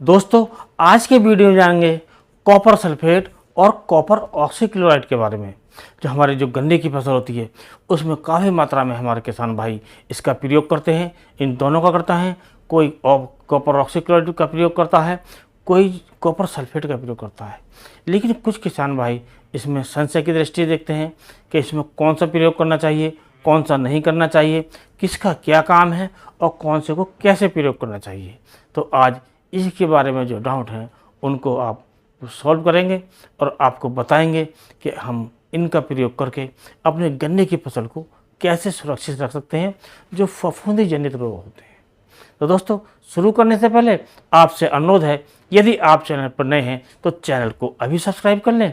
दोस्तों, आज के वीडियो में जानेंगे कॉपर सल्फेट और कॉपर ऑक्सीक्लोराइड के बारे में। जो हमारे जो गन्ने की फसल होती है उसमें काफ़ी मात्रा में हमारे किसान भाई इसका प्रयोग करते हैं। इन दोनों का करता है, कोई कॉपर ऑक्सीक्लोराइड का प्रयोग करता है, कोई कॉपर सल्फेट का प्रयोग करता है। लेकिन कुछ किसान भाई इसमें संशय की दृष्टि देखते हैं कि इसमें कौन सा प्रयोग करना चाहिए, कौन सा नहीं करना चाहिए, किसका क्या काम है और कौन से को कैसे प्रयोग करना चाहिए। तो आज इसके बारे में जो डाउट हैं उनको आप सॉल्व करेंगे और आपको बताएंगे कि हम इनका प्रयोग करके अपने गन्ने की फसल को कैसे सुरक्षित रख सकते हैं जो फफूंदी जनित रोग होते हैं। तो दोस्तों, शुरू करने से पहले आपसे अनुरोध है, यदि आप चैनल पर नए हैं तो चैनल को अभी सब्सक्राइब कर लें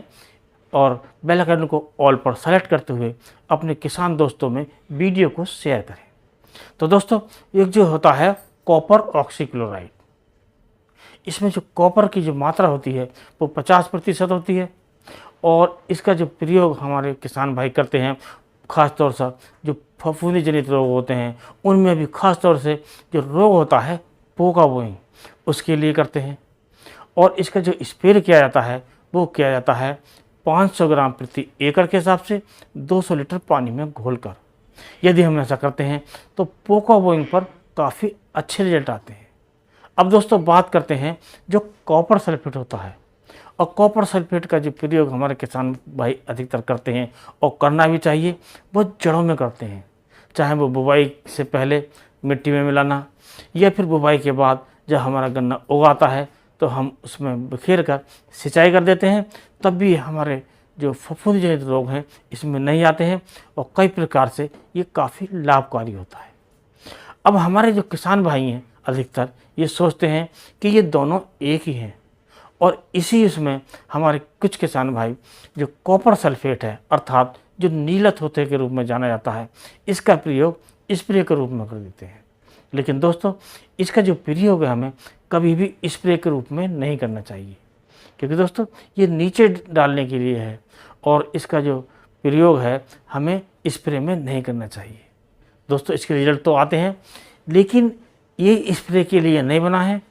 और बेल आइकन को ऑल पर सेलेक्ट करते हुए अपने किसान दोस्तों में वीडियो को शेयर करें। तो दोस्तों, एक जो होता है कॉपर ऑक्सीक्लोराइड, इसमें जो कॉपर की जो मात्रा होती है वो 50% होती है और इसका जो प्रयोग हमारे किसान भाई करते हैं, ख़ास तौर से जो फफूंदी जनित रोग होते हैं उनमें भी ख़ास तौर से जो रोग होता है पोका बोइंग, उसके लिए करते हैं। और इसका जो स्प्रे किया जाता है वो किया जाता है 500 ग्राम प्रति एकड़ के हिसाब से 200 लीटर पानी में घोलकर। यदि हम ऐसा करते हैं तो पोका बोइंग पर काफ़ी अच्छे रिजल्ट आते हैं। अब दोस्तों, बात करते हैं जो कॉपर सल्फेट होता है। और कॉपर सल्फेट का जो प्रयोग हमारे किसान भाई अधिकतर करते हैं और करना भी चाहिए, वो जड़ों में करते हैं। चाहे वो बुवाई से पहले मिट्टी में मिलाना या फिर बुवाई के बाद जब हमारा गन्ना उगाता है तो हम उसमें बिखेर कर सिंचाई कर देते हैं, तब भी हमारे जो फफूंदी जनित रोग हैं इसमें नहीं आते हैं और कई प्रकार से ये काफ़ी लाभकारी होता है। अब हमारे जो किसान भाई हैं अधिकतर ये सोचते हैं कि ये दोनों एक ही हैं और इसी इसमें हमारे कुछ किसान भाई जो कॉपर सल्फेट है अर्थात जो नीलत होते के रूप में जाना जाता है, इसका प्रयोग स्प्रे के रूप में कर देते हैं। लेकिन दोस्तों, इसका जो प्रयोग है हमें कभी भी स्प्रे के रूप में नहीं करना चाहिए, क्योंकि दोस्तों ये नीचे डालने के लिए है और इसका जो प्रयोग है हमें स्प्रे में नहीं करना चाहिए। दोस्तों, इसके रिजल्ट तो आते हैं लेकिन ये स्प्रे के लिए नहीं बना है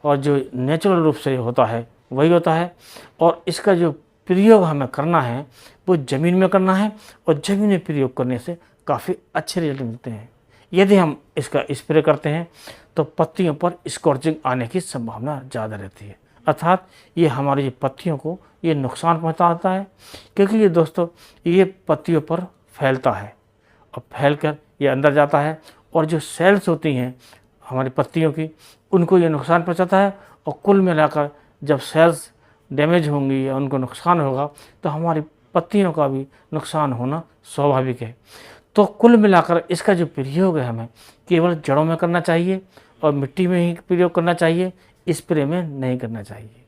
और जो नेचुरल रूप से होता है वही होता है। और इसका जो प्रयोग हमें करना है वो ज़मीन में करना है और ज़मीन में प्रयोग करने से काफ़ी अच्छे रिजल्ट मिलते हैं। यदि हम इसका स्प्रे करते हैं तो पत्तियों पर स्कॉर्चिंग आने की संभावना ज़्यादा रहती है, अर्थात ये हमारी पत्तियों को ये नुकसान पहुँचाता है, क्योंकि ये दोस्तों ये पत्तियों पर फैलता है और फैलकर ये अंदर जाता है और जो सेल्स होती हैं हमारी पत्तियों की उनको ये नुकसान पहुंचाता है। और कुल मिलाकर जब सेल्स डैमेज होंगी या उनको नुकसान होगा तो हमारी पत्तियों का भी नुकसान होना स्वाभाविक है। तो कुल मिलाकर इसका जो प्रयोग है हमें केवल जड़ों में करना चाहिए और मिट्टी में ही प्रयोग करना चाहिए, स्प्रे में नहीं करना चाहिए।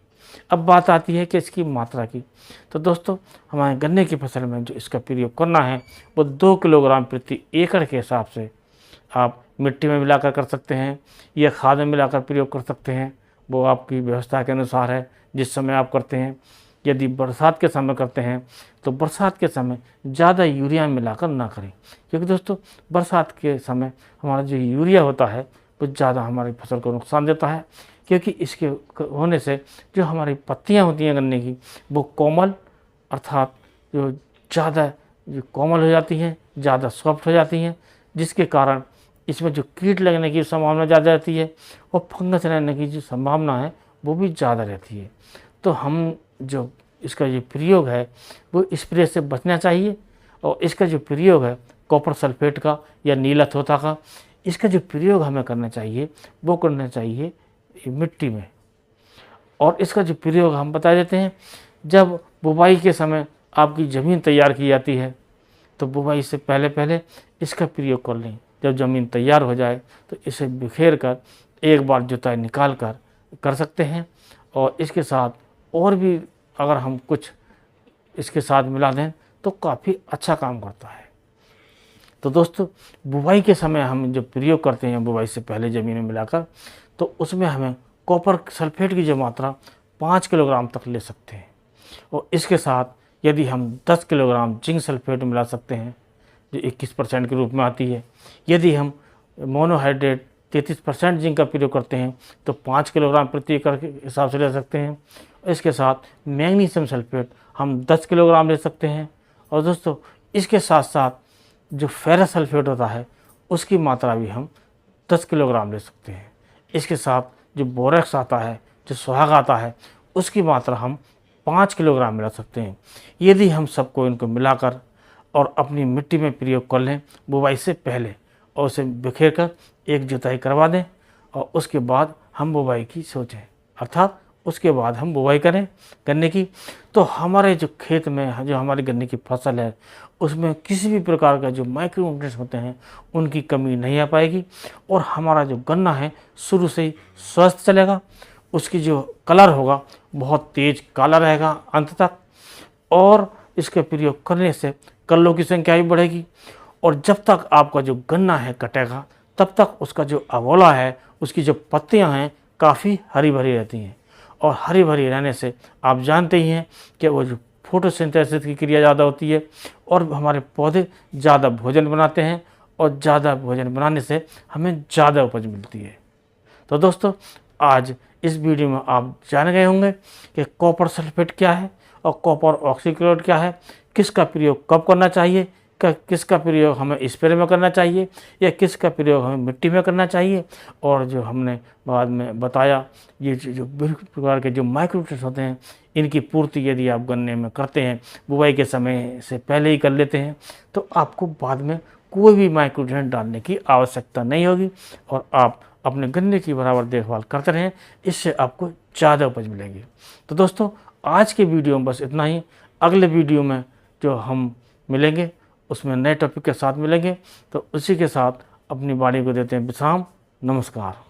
अब बात आती है कि इसकी मात्रा की। तो दोस्तों, हमारे गन्ने की फसल में जो इसका प्रयोग करना है वो 2 किलोग्राम प्रति एकड़ के हिसाब से आप मिट्टी में मिलाकर कर सकते हैं या खाद में मिलाकर प्रयोग कर सकते हैं। वो आपकी व्यवस्था के अनुसार है जिस समय आप करते हैं। यदि बरसात के समय करते हैं तो बरसात के समय ज़्यादा यूरिया मिलाकर ना करें, क्योंकि दोस्तों बरसात के समय हमारा जो यूरिया होता है वो ज़्यादा हमारी फसल को नुकसान देता है, क्योंकि इसके होने से जो हमारी पत्तियाँ होती हैं गन्ने की वो कोमल अर्थात जो ज़्यादा जो कोमल हो जाती हैं, ज़्यादा सॉफ्ट हो जाती हैं, जिसके कारण इसमें जो कीट लगने की संभावना ज़्यादा रहती है और फंगस रहने की जो संभावना है वो भी ज़्यादा रहती है। तो हम जो इसका जो प्रयोग है वो स्प्रे से बचना चाहिए और इसका जो प्रयोग है कॉपर सल्फेट का या नीलथोथा का, इसका जो प्रयोग हमें करना चाहिए वो करना चाहिए मिट्टी में। और इसका जो प्रयोग हम बता देते हैं, जब बुवाई के समय आपकी ज़मीन तैयार की जाती है तो बुवाई से पहले इसका प्रयोग कर लें। जब ज़मीन तैयार हो जाए तो इसे बिखेर कर एक बार जुताई निकाल कर कर सकते हैं और इसके साथ और भी अगर हम कुछ इसके साथ मिला दें तो काफ़ी अच्छा काम करता है। तो दोस्तों, बुवाई के समय हम जब प्रयोग करते हैं बुवाई से पहले ज़मीन में मिलाकर, तो उसमें हमें कॉपर सल्फेट की जो मात्रा 5 किलोग्राम तक ले सकते हैं और इसके साथ यदि हम 10 किलोग्राम जिंक सल्फेट मिला सकते हैं जो 21% के रूप में आती है। यदि हम मोनोहाइड्रेट 33% जिंक का प्रयोग करते हैं तो 5 किलोग्राम प्रति एकड़ के हिसाब से ले सकते हैं। इसके साथ मैग्नीशियम सल्फेट हम 10 किलोग्राम ले सकते हैं। और दोस्तों इसके साथ साथ जो फेरस सल्फेट होता है उसकी मात्रा भी हम 10 किलोग्राम ले सकते हैं। इसके साथ जो बोरेक्स आता है, जो सुहाग आता है, उसकी मात्रा हम 5 किलोग्राम मिला सकते हैं। यदि हम सबको इनको मिलाकर और अपनी मिट्टी में प्रयोग कर लें बुवाई से पहले और उसे बिखेर कर एक जुताई करवा दें और उसके बाद हम बुवाई की सोचें, अर्थात उसके बाद हम बुवाई करें गन्ने की, तो हमारे जो खेत में जो हमारी गन्ने की फसल है उसमें किसी भी प्रकार का जो माइक्रो न्यूट्रिएंट्स होते हैं उनकी कमी नहीं आ पाएगी और हमारा जो गन्ना है शुरू से ही स्वस्थ चलेगा। उसकी जो कलर होगा बहुत तेज काला रहेगा अंत तक, और इसके प्रयोग करने से कल्लों की संख्या भी बढ़ेगी। और जब तक आपका जो गन्ना है कटेगा तब तक उसका जो अवोला है, उसकी जो पत्तियां हैं काफ़ी हरी भरी रहती हैं। और हरी भरी रहने से आप जानते ही हैं कि वो जो फोटोसिंथेसिस की क्रिया ज़्यादा होती है और हमारे पौधे ज़्यादा भोजन बनाते हैं और ज़्यादा भोजन बनाने से हमें ज़्यादा उपज मिलती है। तो दोस्तों आज इस वीडियो में आप जान गए होंगे कि कॉपर सल्फेट क्या है और कॉपर ऑक्सीक्लोराइड क्या है, किसका प्रयोग कब करना चाहिए, किसका प्रयोग हमें स्प्रे में करना चाहिए या किसका प्रयोग हमें मिट्टी में करना चाहिए। और जो हमने बाद में बताया ये जो प्रकार के जो माइक्रोन्यूट्रिएंट्स होते हैं इनकी पूर्ति यदि आप गन्ने में करते हैं, बुवाई के समय से पहले ही कर लेते हैं, तो आपको बाद में कोई भी माइक्रोन्यूट्रिएंट डालने की आवश्यकता नहीं होगी और आप अपने गन्ने की बराबर देखभाल करते रहें, इससे आपको ज़्यादा उपज मिलेगी। तो दोस्तों आज के वीडियो में बस इतना ही। अगले वीडियो में जो हम मिलेंगे उसमें नए टॉपिक के साथ मिलेंगे, तो उसी के साथ अपनी वाणी को देते हैं विश्राम। नमस्कार।